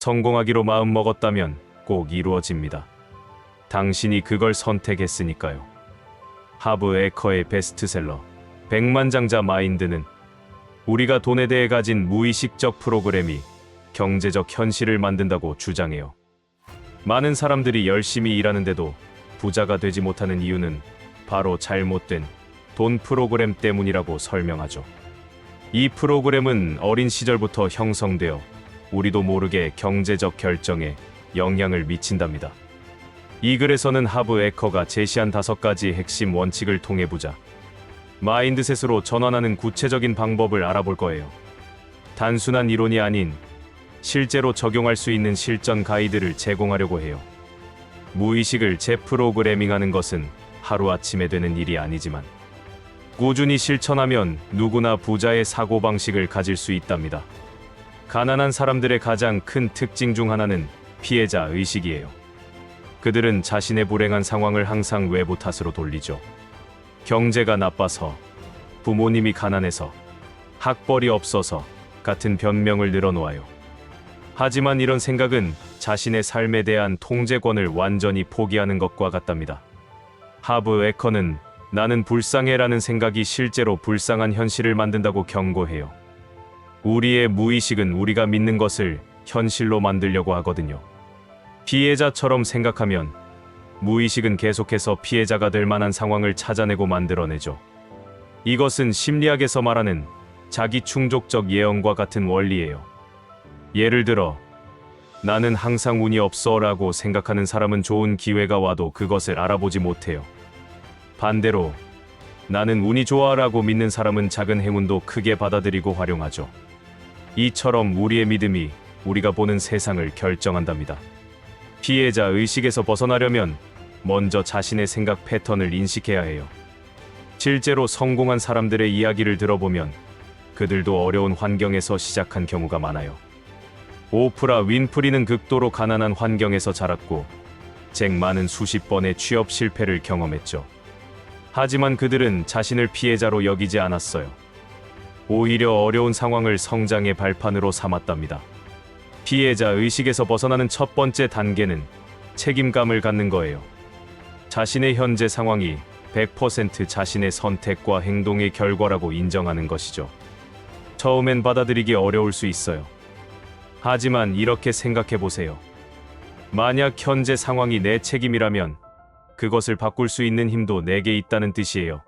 성공하기로 마음먹었다면 꼭 이루어집니다. 당신이 그걸 선택했으니까요. 하브 에커의 베스트셀러 백만장자 마인드는 우리가 돈에 대해 가진 무의식적 프로그램이 경제적 현실을 만든다고 주장해요. 많은 사람들이 열심히 일하는데도 부자가 되지 못하는 이유는 바로 잘못된 돈 프로그램 때문이라고 설명하죠. 이 프로그램은 어린 시절부터 형성되어 우리도 모르게 경제적 결정에 영향을 미친답니다. 이 글에서는 하브 에커가 제시한 5가지 핵심 원칙을 통해 부자 마인드셋으로 전환하는 구체적인 방법을 알아볼 거예요. 단순한 이론이 아닌 실제로 적용할 수 있는 실전 가이드를 제공하려고 해요. 무의식을 재프로그래밍하는 것은 하루아침에 되는 일이 아니지만 꾸준히 실천하면 누구나 부자의 사고방식을 가질 수 있답니다. 가난한 사람들의 가장 큰 특징 중 하나는 피해자 의식이에요. 그들은 자신의 불행한 상황을 항상 외부 탓으로 돌리죠. 경제가 나빠서, 부모님이 가난해서, 학벌이 없어서 같은 변명을 늘어놓아요. 하지만 이런 생각은 자신의 삶에 대한 통제권을 완전히 포기하는 것과 같답니다. 하브 에커는 나는 불쌍해라는 생각이 실제로 불쌍한 현실을 만든다고 경고해요. 우리의 무의식은 우리가 믿는 것을 현실로 만들려고 하거든요. 피해자처럼 생각하면 무의식은 계속해서 피해자가 될 만한 상황을 찾아내고 만들어내죠. 이것은 심리학에서 말하는 자기 충족적 예언과 같은 원리예요. 예를 들어, 나는 항상 운이 없어 라고 생각하는 사람은 좋은 기회가 와도 그것을 알아보지 못해요. 반대로, 나는 운이 좋아 라고 믿는 사람은 작은 행운도 크게 받아들이고 활용하죠. 이처럼 우리의 믿음이 우리가 보는 세상을 결정한답니다. 피해자 의식에서 벗어나려면 먼저 자신의 생각 패턴을 인식해야 해요. 실제로 성공한 사람들의 이야기를 들어보면 그들도 어려운 환경에서 시작한 경우가 많아요. 오프라 윈프리는 극도로 가난한 환경에서 자랐고 잭 마는 수십 번의 취업 실패를 경험했죠. 하지만 그들은 자신을 피해자로 여기지 않았어요. 오히려 어려운 상황을 성장의 발판으로 삼았답니다. 피해자 의식에서 벗어나는 첫 번째 단계는 책임감을 갖는 거예요. 자신의 현재 상황이 100% 자신의 선택과 행동의 결과라고 인정하는 것이죠. 처음엔 받아들이기 어려울 수 있어요. 하지만 이렇게 생각해 보세요. 만약 현재 상황이 내 책임이라면 그것을 바꿀 수 있는 힘도 내게 있다는 뜻이에요.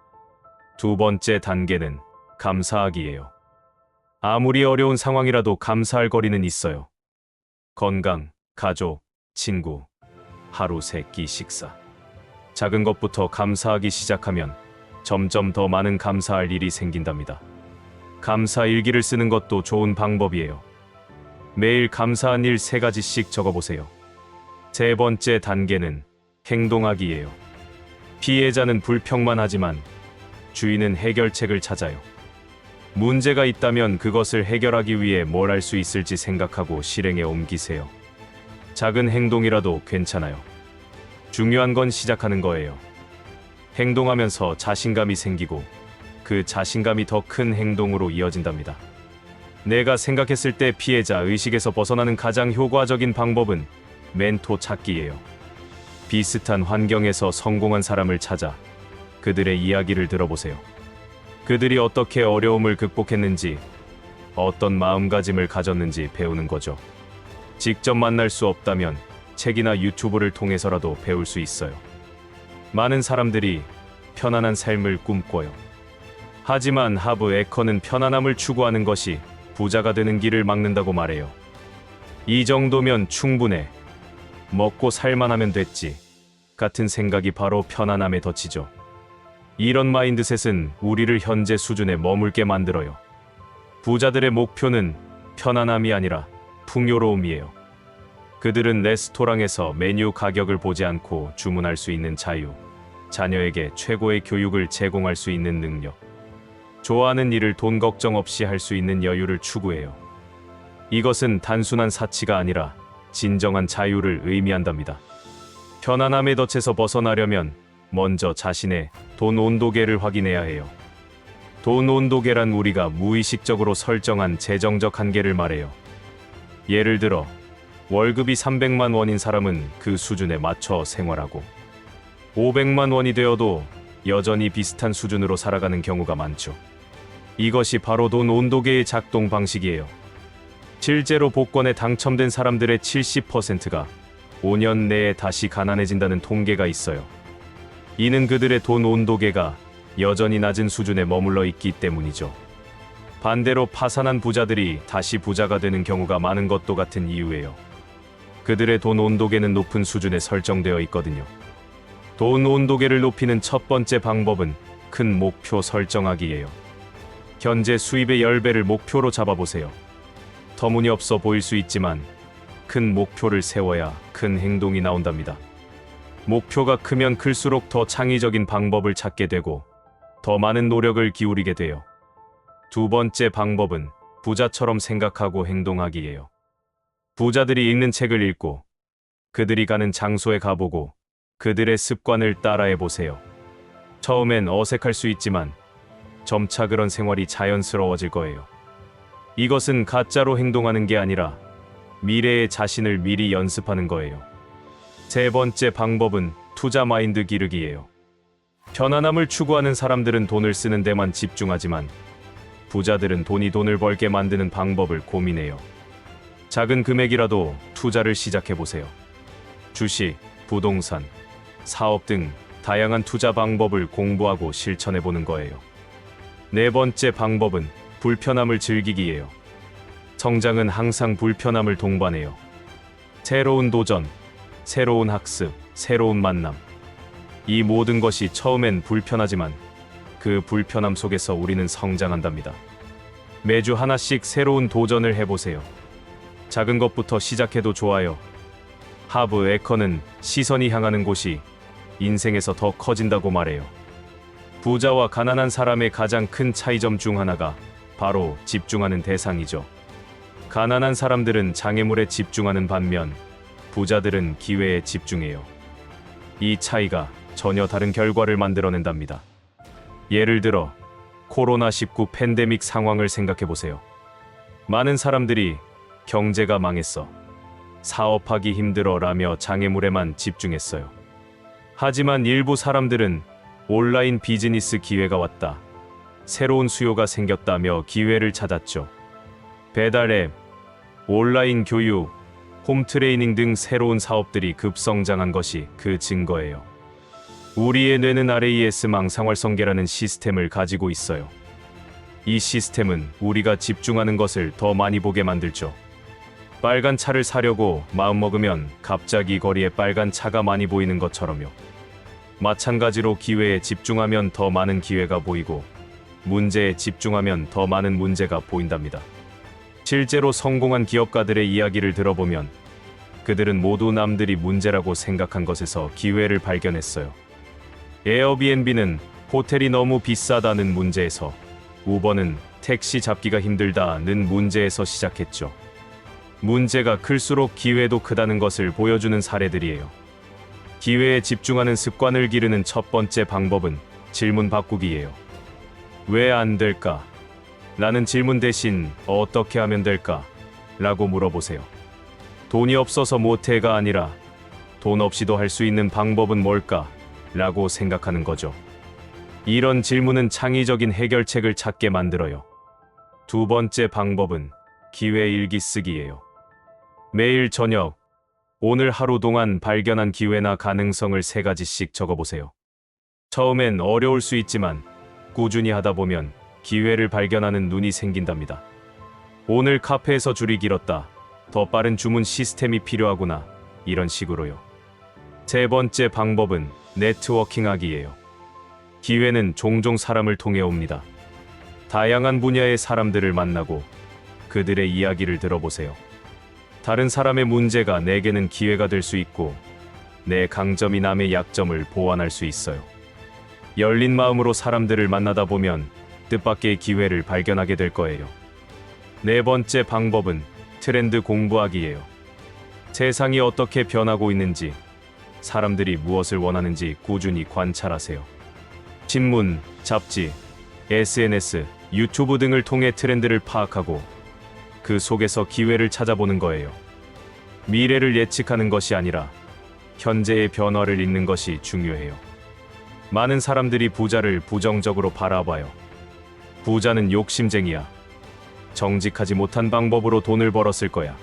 두 번째 단계는 감사하기예요. 아무리 어려운 상황이라도 감사할 거리는 있어요. 건강, 가족, 친구, 하루 3끼 식사. 작은 것부터 감사하기 시작하면 점점 더 많은 감사할 일이 생긴답니다. 감사 일기를 쓰는 것도 좋은 방법이에요. 매일 감사한 일 3가지씩 적어보세요. 세 번째 단계는 행동하기예요. 피해자는 불평만 하지만 주인은 해결책을 찾아요. 문제가 있다면 그것을 해결하기 위해 뭘 할 수 있을지 생각하고 실행에 옮기세요. 작은 행동이라도 괜찮아요. 중요한 건 시작하는 거예요. 행동하면서 자신감이 생기고 그 자신감이 더 큰 행동으로 이어진답니다. 내가 생각했을 때 피해자 의식에서 벗어나는 가장 효과적인 방법은 멘토 찾기예요. 비슷한 환경에서 성공한 사람을 찾아 그들의 이야기를 들어보세요. 그들이 어떻게 어려움을 극복했는지, 어떤 마음가짐을 가졌는지 배우는 거죠. 직접 만날 수 없다면 책이나 유튜브를 통해서라도 배울 수 있어요. 많은 사람들이 편안한 삶을 꿈꿔요. 하지만 하브 에커는 편안함을 추구하는 것이 부자가 되는 길을 막는다고 말해요. 이 정도면 충분해. 먹고 살만하면 됐지. 같은 생각이 바로 편안함에 덧치죠. 이런 마인드셋은 우리를 현재 수준에 머물게 만들어요. 부자들의 목표는 편안함이 아니라 풍요로움이에요. 그들은 레스토랑에서 메뉴 가격을 보지 않고 주문할 수 있는 자유, 자녀에게 최고의 교육을 제공할 수 있는 능력, 좋아하는 일을 돈 걱정 없이 할 수 있는 여유를 추구해요. 이것은 단순한 사치가 아니라 진정한 자유를 의미한답니다. 편안함의 덫에서 벗어나려면 먼저 자신의 돈 온도계를 확인해야 해요. 돈 온도계란 우리가 무의식적으로 설정한 재정적 한계를 말해요. 예를 들어 월급이 300만 원인 사람은 그 수준에 맞춰 생활하고 500만 원이 되어도 여전히 비슷한 수준으로 살아가는 경우가 많죠. 이것이 바로 돈 온도계의 작동 방식이에요. 실제로 복권에 당첨된 사람들의 70%가 5년 내에 다시 가난해진다는 통계가 있어요. 이는 그들의 돈 온도계가 여전히 낮은 수준에 머물러 있기 때문이죠. 반대로 파산한 부자들이 다시 부자가 되는 경우가 많은 것도 같은 이유예요. 그들의 돈 온도계는 높은 수준에 설정되어 있거든요. 돈 온도계를 높이는 첫 번째 방법은 큰 목표 설정하기예요. 현재 수입의 10배를 목표로 잡아보세요. 터무니없어 보일 수 있지만 큰 목표를 세워야 큰 행동이 나온답니다. 목표가 크면 클수록 더 창의적인 방법을 찾게 되고 더 많은 노력을 기울이게 돼요. 두 번째 방법은 부자처럼 생각하고 행동하기예요. 부자들이 읽는 책을 읽고 그들이 가는 장소에 가보고 그들의 습관을 따라해 보세요. 처음엔 어색할 수 있지만 점차 그런 생활이 자연스러워질 거예요. 이것은 가짜로 행동하는 게 아니라 미래의 자신을 미리 연습하는 거예요. 세 번째 방법은 투자 마인드 기르기예요. 편안함을 추구하는 사람들은 돈을 쓰는 데만 집중하지만 부자들은 돈을 벌게 만드는 방법을 고민해요. 작은 금액이라도 투자를 시작해보세요. 주식, 부동산, 사업 등 다양한 투자 방법을 공부하고 실천해보는 거예요. 네 번째 방법은 불편함을 즐기기예요. 성장은 항상 불편함을 동반해요. 새로운 도전, 새로운 학습, 새로운 만남. 이 모든 것이 처음엔 불편하지만 그 불편함 속에서 우리는 성장한답니다. 매주 하나씩 새로운 도전을 해보세요. 작은 것부터 시작해도 좋아요. 하브 에커는 시선이 향하는 곳이 인생에서 더 커진다고 말해요. 부자와 가난한 사람의 가장 큰 차이점 중 하나가 바로 집중하는 대상이죠. 가난한 사람들은 장애물에 집중하는 반면 부자들은 기회에 집중해요. 이 차이가 전혀 다른 결과를 만들어낸답니다. 예를 들어 코로나19 팬데믹 상황을 생각해보세요. 많은 사람들이 경제가 망했어, 사업하기 힘들어 라며 장애물에만 집중했어요. 하지만 일부 사람들은 온라인 비즈니스 기회가 왔다, 새로운 수요가 생겼다며 기회를 찾았죠. 배달앱, 온라인 교육, 홈트레이닝 등 새로운 사업들이 급성장한 것이 그 증거예요. 우리의 뇌는 RAS 망상활성계라는 시스템을 가지고 있어요. 이 시스템은 우리가 집중하는 것을 더 많이 보게 만들죠. 빨간 차를 사려고 마음먹으면 갑자기 거리에 빨간 차가 많이 보이는 것처럼요. 마찬가지로 기회에 집중하면 더 많은 기회가 보이고 문제에 집중하면 더 많은 문제가 보인답니다. 실제로 성공한 기업가들의 이야기를 들어보면 그들은 모두 남들이 문제라고 생각한 것에서 기회를 발견했어요. 에어비앤비는 호텔이 너무 비싸다는 문제에서, 우버는 택시 잡기가 힘들다는 문제에서 시작했죠. 문제가 클수록 기회도 크다는 것을 보여주는 사례들이에요. 기회에 집중하는 습관을 기르는 첫 번째 방법은 질문 바꾸기예요. 왜 안 될까? 라는 질문 대신 어떻게 하면 될까? 라고 물어보세요. 돈이 없어서 못해가 아니라 돈 없이도 할 수 있는 방법은 뭘까? 라고 생각하는 거죠. 이런 질문은 창의적인 해결책을 찾게 만들어요. 두 번째 방법은 기회 일기 쓰기예요. 매일 저녁, 오늘 하루 동안 발견한 기회나 가능성을 3가지씩 적어보세요. 처음엔 어려울 수 있지만 꾸준히 하다 보면 기회를 발견하는 눈이 생긴답니다. 오늘 카페에서 줄이 길었다, 더 빠른 주문 시스템이 필요하구나, 이런 식으로요. 세 번째 방법은 네트워킹하기예요. 기회는 종종 사람을 통해 옵니다. 다양한 분야의 사람들을 만나고 그들의 이야기를 들어보세요. 다른 사람의 문제가 내게는 기회가 될 수 있고 내 강점이 남의 약점을 보완할 수 있어요. 열린 마음으로 사람들을 만나다 보면 뜻밖의 기회를 발견하게 될 거예요. 네 번째 방법은 트렌드 공부하기예요. 세상이 어떻게 변하고 있는지, 사람들이 무엇을 원하는지 꾸준히 관찰하세요. 신문, 잡지, SNS, 유튜브 등을 통해 트렌드를 파악하고 그 속에서 기회를 찾아보는 거예요. 미래를 예측하는 것이 아니라 현재의 변화를 읽는 것이 중요해요. 많은 사람들이 부자를 부정적으로 바라봐요. 부자는 욕심쟁이야. 정직하지 못한 방법으로 돈을 벌었을 거야.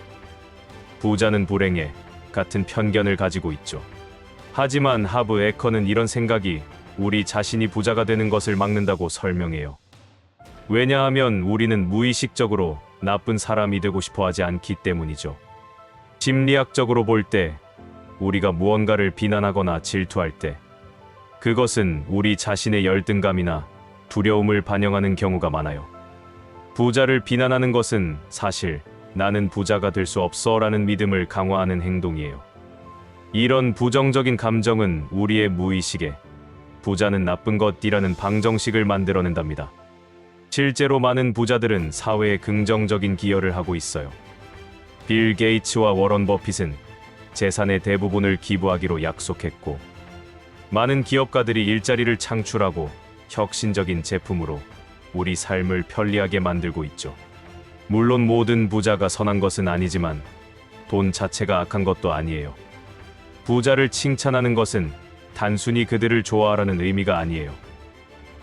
부자는 불행해. 같은 편견을 가지고 있죠. 하지만 하브 에커는 이런 생각이 우리 자신이 부자가 되는 것을 막는다고 설명해요. 왜냐하면 우리는 무의식적으로 나쁜 사람이 되고 싶어 하지 않기 때문이죠. 심리학적으로 볼 때 우리가 무언가를 비난하거나 질투할 때 그것은 우리 자신의 열등감이나 두려움을 반영하는 경우가 많아요. 부자를 비난하는 것은 사실 나는 부자가 될 수 없어 라는 믿음을 강화하는 행동이에요. 이런 부정적인 감정은 우리의 무의식에 부자는 나쁜 것이라는 방정식을 만들어낸답니다. 실제로 많은 부자들은 사회에 긍정적인 기여를 하고 있어요. 빌 게이츠와 워런 버핏은 재산의 대부분을 기부하기로 약속했고, 많은 기업가들이 일자리를 창출하고 혁신적인 제품으로 우리 삶을 편리하게 만들고 있죠. 물론 모든 부자가 선한 것은 아니지만 돈 자체가 악한 것도 아니에요. 부자를 칭찬하는 것은 단순히 그들을 좋아하라는 의미가 아니에요.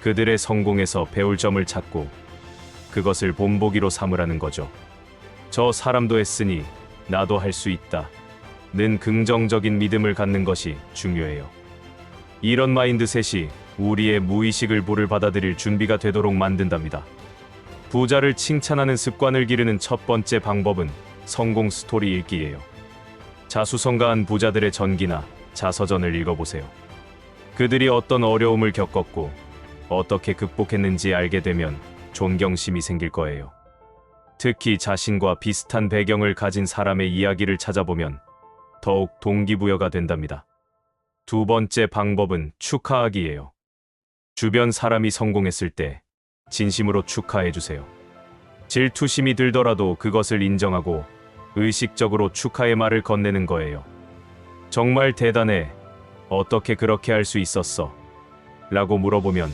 그들의 성공에서 배울 점을 찾고 그것을 본보기로 삼으라는 거죠. 저 사람도 했으니 나도 할 수 있다. 는 긍정적인 믿음을 갖는 것이 중요해요. 이런 마인드셋이 우리의 무의식을 불을 받아들일 준비가 되도록 만든답니다. 부자를 칭찬하는 습관을 기르는 첫 번째 방법은 성공 스토리 읽기예요. 자수성가한 부자들의 전기나 자서전을 읽어보세요. 그들이 어떤 어려움을 겪었고 어떻게 극복했는지 알게 되면 존경심이 생길 거예요. 특히 자신과 비슷한 배경을 가진 사람의 이야기를 찾아보면 더욱 동기부여가 된답니다. 두 번째 방법은 축하하기예요. 주변 사람이 성공했을 때 진심으로 축하해주세요. 질투심이 들더라도 그것을 인정하고 의식적으로 축하의 말을 건네는 거예요. 정말 대단해. 어떻게 그렇게 할 수 있었어? 라고 물어보면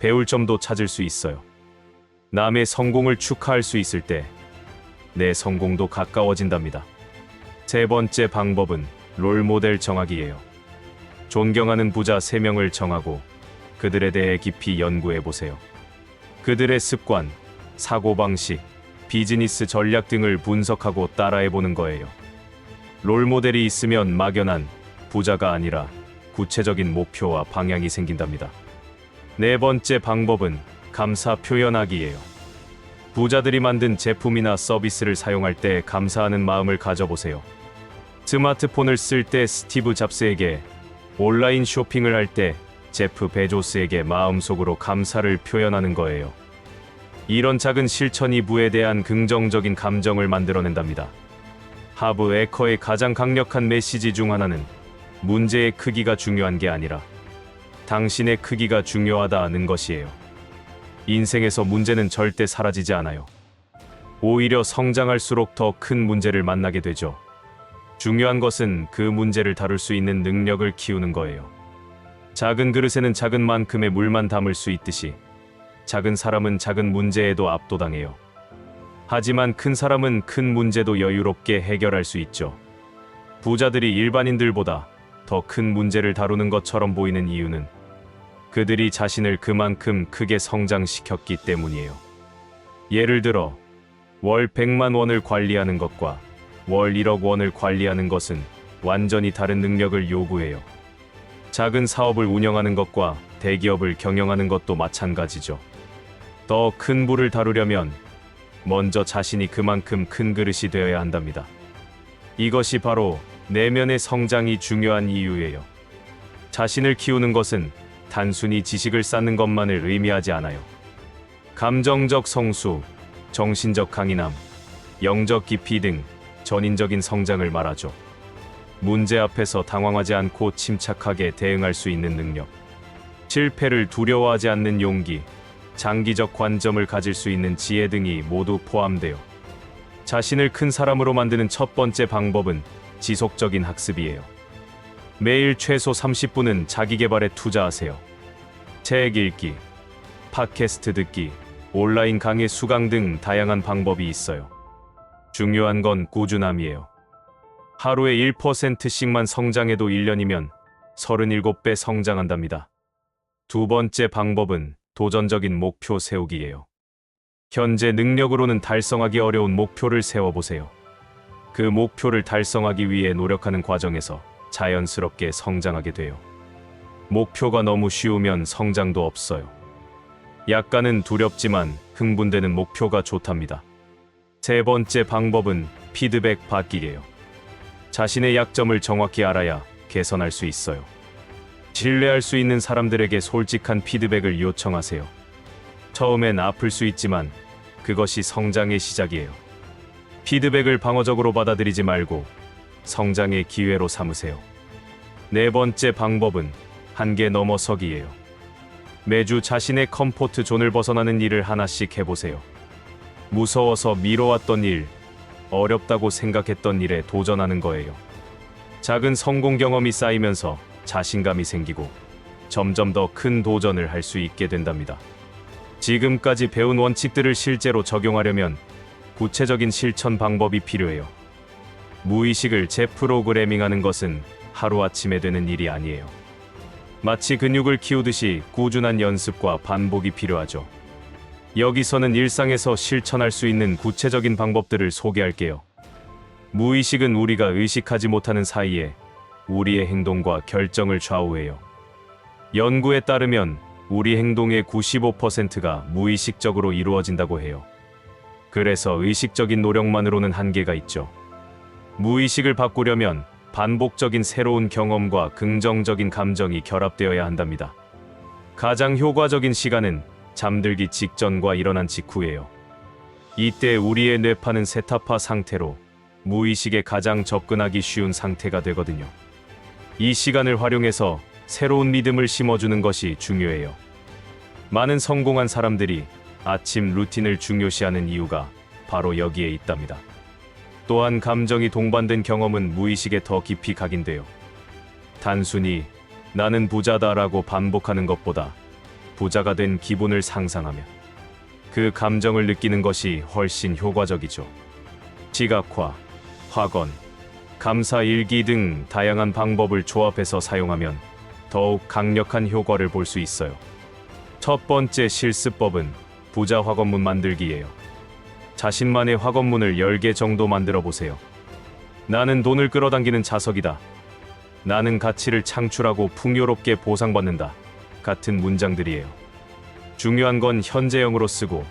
배울 점도 찾을 수 있어요. 남의 성공을 축하할 수 있을 때 내 성공도 가까워진답니다. 세 번째 방법은 롤모델 정하기예요. 존경하는 부자 3명을 정하고 그들에 대해 깊이 연구해 보세요. 그들의 습관, 사고방식, 비즈니스 전략 등을 분석하고 따라해 보는 거예요. 롤모델이 있으면 막연한 부자가 아니라 구체적인 목표와 방향이 생긴답니다. 네 번째 방법은 감사 표현하기예요. 부자들이 만든 제품이나 서비스를 사용할 때 감사하는 마음을 가져보세요. 스마트폰을 쓸 때 스티브 잡스에게, 온라인 쇼핑을 할 때 제프 베조스에게 마음속으로 감사를 표현하는 거예요. 이런 작은 실천이 부에 대한 긍정적인 감정을 만들어낸답니다. 하브 에커의 가장 강력한 메시지 중 하나는 문제의 크기가 중요한 게 아니라 당신의 크기가 중요하다는 것이에요. 인생에서 문제는 절대 사라지지 않아요. 오히려 성장할수록 더 큰 문제를 만나게 되죠. 중요한 것은 그 문제를 다룰 수 있는 능력을 키우는 거예요. 작은 그릇에는 작은 만큼의 물만 담을 수 있듯이 작은 사람은 작은 문제에도 압도당해요. 하지만 큰 사람은 큰 문제도 여유롭게 해결할 수 있죠. 부자들이 일반인들보다 더 큰 문제를 다루는 것처럼 보이는 이유는 그들이 자신을 그만큼 크게 성장시켰기 때문이에요. 예를 들어 월 100만 원을 관리하는 것과 월 1억 원을 관리하는 것은 완전히 다른 능력을 요구해요. 작은 사업을 운영하는 것과 대기업을 경영하는 것도 마찬가지죠. 더 큰 부를 다루려면 먼저 자신이 그만큼 큰 그릇이 되어야 한답니다. 이것이 바로 내면의 성장이 중요한 이유예요. 자신을 키우는 것은 단순히 지식을 쌓는 것만을 의미하지 않아요. 감정적 성수, 정신적 강인함, 영적 깊이 등 전인적인 성장을 말하죠. 문제 앞에서 당황하지 않고 침착하게 대응할 수 있는 능력, 실패를 두려워하지 않는 용기, 장기적 관점을 가질 수 있는 지혜 등이 모두 포함되어 자신을 큰 사람으로 만드는 첫 번째 방법은 지속적인 학습이에요. 매일 최소 30분은 자기계발에 투자하세요. 책 읽기, 팟캐스트 듣기, 온라인 강의 수강 등 다양한 방법이 있어요. 중요한 건 꾸준함이에요. 하루에 1%씩만 성장해도 1년이면 37배 성장한답니다. 두 번째 방법은 도전적인 목표 세우기예요. 현재 능력으로는 달성하기 어려운 목표를 세워보세요. 그 목표를 달성하기 위해 노력하는 과정에서 자연스럽게 성장하게 돼요. 목표가 너무 쉬우면 성장도 없어요. 약간은 두렵지만 흥분되는 목표가 좋답니다. 세 번째 방법은 피드백 받기예요. 자신의 약점을 정확히 알아야 개선할 수 있어요. 신뢰할 수 있는 사람들에게 솔직한 피드백을 요청하세요. 처음엔 아플 수 있지만 그것이 성장의 시작이에요. 피드백을 방어적으로 받아들이지 말고 성장의 기회로 삼으세요. 네 번째 방법은 한계 넘어서기예요. 매주 자신의 컴포트 존을 벗어나는 일을 하나씩 해보세요. 무서워서 미뤄왔던 일, 어렵다고 생각했던 일에 도전하는 거예요. 작은 성공 경험이 쌓이면서 자신감이 생기고 점점 더 큰 도전을 할 수 있게 된답니다. 지금까지 배운 원칙들을 실제로 적용하려면 구체적인 실천 방법이 필요해요. 무의식을 재프로그래밍하는 것은 하루아침에 되는 일이 아니에요. 마치 근육을 키우듯이 꾸준한 연습과 반복이 필요하죠. 여기서는 일상에서 실천할 수 있는 구체적인 방법들을 소개할게요. 무의식은 우리가 의식하지 못하는 사이에 우리의 행동과 결정을 좌우해요. 연구에 따르면 우리 행동의 95%가 무의식적으로 이루어진다고 해요. 그래서 의식적인 노력만으로는 한계가 있죠. 무의식을 바꾸려면 반복적인 새로운 경험과 긍정적인 감정이 결합되어야 한답니다. 가장 효과적인 시간은 잠들기 직전과 일어난 직후예요. 이때 우리의 뇌파는 세타파 상태로 무의식에 가장 접근하기 쉬운 상태가 되거든요. 이 시간을 활용해서 새로운 믿음을 심어주는 것이 중요해요. 많은 성공한 사람들이 아침 루틴을 중요시하는 이유가 바로 여기에 있답니다. 또한 감정이 동반된 경험은 무의식에 더 깊이 각인돼요. 단순히 나는 부자다라고 반복하는 것보다 부자가 된 기분을 상상하며 그 감정을 느끼는 것이 훨씬 효과적이죠. 지각화, 확언, 감사 일기 등 다양한 방법을 조합해서 사용하면 더욱 강력한 효과를 볼 수 있어요. 첫 번째 실습법은 부자 확언문 만들기예요. 자신만의 확언문을 10개 정도 만들어 보세요. 나는 돈을 끌어당기는 자석이다. 나는 가치를 창출하고 풍요롭게 보상받는다. 같은 문장들이에요. 중요한 건 현재형으로 쓰고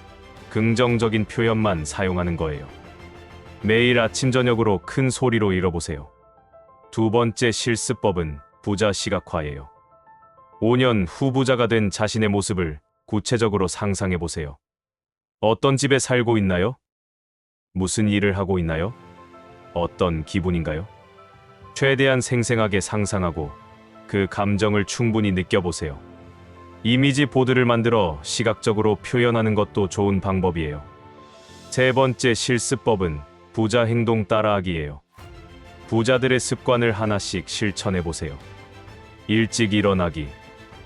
긍정적인 표현만 사용하는 거예요. 매일 아침 저녁으로 큰 소리로 읽어보세요. 두 번째 실습법은 부자 시각화예요. 5년 후 부자가 된 자신의 모습을 구체적으로 상상해 보세요. 어떤 집에 살고 있나요? 무슨 일을 하고 있나요? 어떤 기분인가요? 최대한 생생하게 상상하고 그 감정을 충분히 느껴보세요. 이미지 보드를 만들어 시각적으로 표현하는 것도 좋은 방법이에요. 세 번째 실습법은 부자 행동 따라하기예요. 부자들의 습관을 하나씩 실천해 보세요. 일찍 일어나기,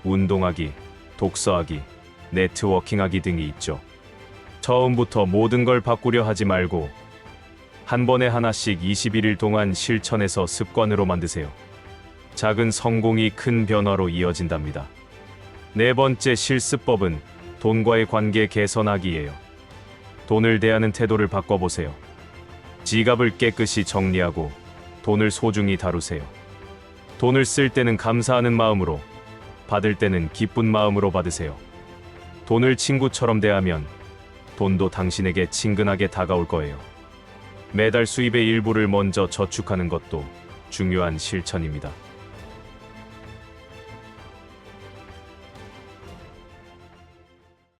운동하기, 독서하기, 네트워킹하기 등이 있죠. 처음부터 모든 걸 바꾸려 하지 말고 한 번에 하나씩 21일 동안 실천해서 습관으로 만드세요. 작은 성공이 큰 변화로 이어진답니다. 네 번째 실습법은 돈과의 관계 개선하기예요. 돈을 대하는 태도를 바꿔보세요. 지갑을 깨끗이 정리하고 돈을 소중히 다루세요. 돈을 쓸 때는 감사하는 마음으로, 받을 때는 기쁜 마음으로 받으세요. 돈을 친구처럼 대하면 돈도 당신에게 친근하게 다가올 거예요. 매달 수입의 일부를 먼저 저축하는 것도 중요한 실천입니다.